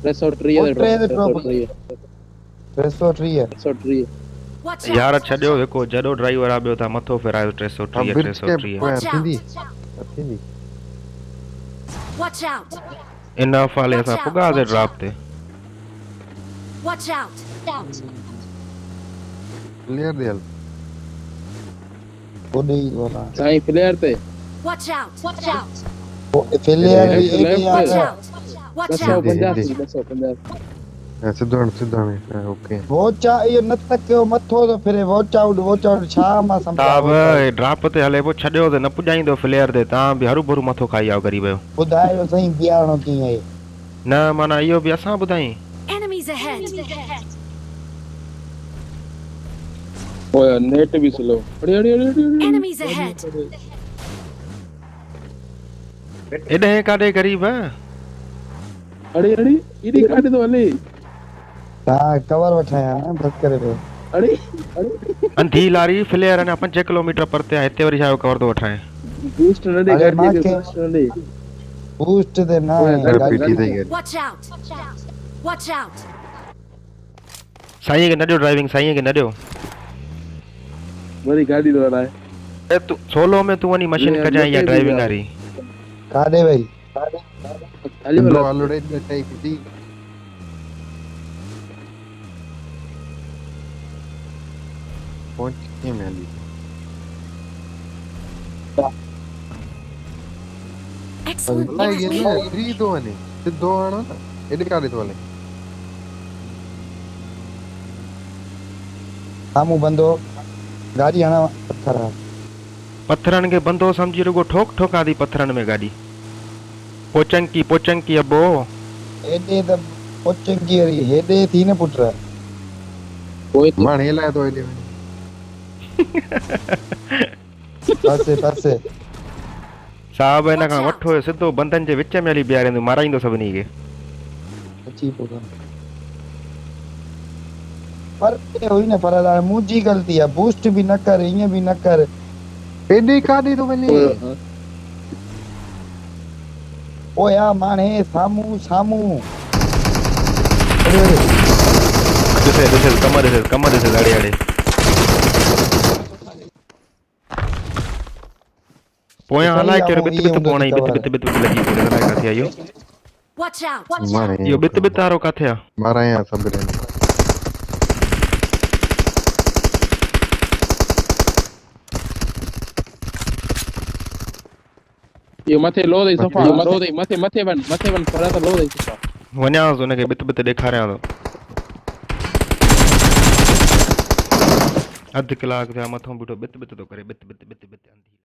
303 वो है tray they drop 303 है 303 यार छॾियो हिकु जॾो ड्राइवर आ ॿियो था मथो फेरायो 303 थींदी इन फाले असां पुगासीं ड्रॉप ते क्लियर दे ओडी वाला साईं फ्लेयर ते फेलियर एक यार 250 सिद्धण ओके वॉच ये न तक मथो तो फिरे वॉच आउट छा मा समझा ताब ड्रॉप ते हले पो छॾियो ते न पुॼाईंदो फ्लेयर ते तां बि हरू भरू मथो खाई आओ गरीब जो बुधायो सही बियाणो की है न माना इहो बि असां ॿुधाई ओए नेट भी स्लो अड़ी एॾे काॾे गरीब अड़ी इडी काटे तो हले ता कवर वठाया ना बस करे पे अड़ी अंधी लारी फ्लेयर अने 5 किलोमीटर परते हिते वरी छा कवर तो वठाए बूस्ट न दे गाड़ी के बूस्ट न दे बूस्ट दे ना पीटी थई गई साईं के न ॾियो ड्राइविंग साईं के न ॾियो वरी गाड़ी तो हलाए ए तू सोलो में तू वनी मशीन कजाई या ड्राइविंग वारी काडे भाई हली ब्रो वाला ऑलरेडी टई पीटी पहुंच के में ली अल्लाह ये ना 3 दो ने सिद्धो आना ना एडे काडे तो वाले सामू बंदो गाड़ी आना पत्थर पत्थरन के बंदो समझी रुगो ठोक ठोका दी पत्थरन में गाड़ी पोचंकी अबो एडे द पोचंकी री हेडे थी ने पुत्र कोई तो माने लाए तो एडे पासे साहब इन का वठो सिद्धो बंदन जे विच में हली बियारे माराइंदो सभनी के अच्छी पोगा पर ये हुई ना पर मुझी गलती है बूस्ट भी न कर ये भी न कर एडे काडे तो वाले ओ या माने सामू दिस कमर से आड़े पोया हलाए के बित पोणई बित लगी पोरे हलाए काथे आयो माने यो बित आरो काथे आ मारा या सब रे ये मथे लो दे सफा लो दे मथे वन परा तो लो दे सफा वन्या उन के बित ॾेखारियां तो अध कलाक थिया मथों बीठो बित तो करे बित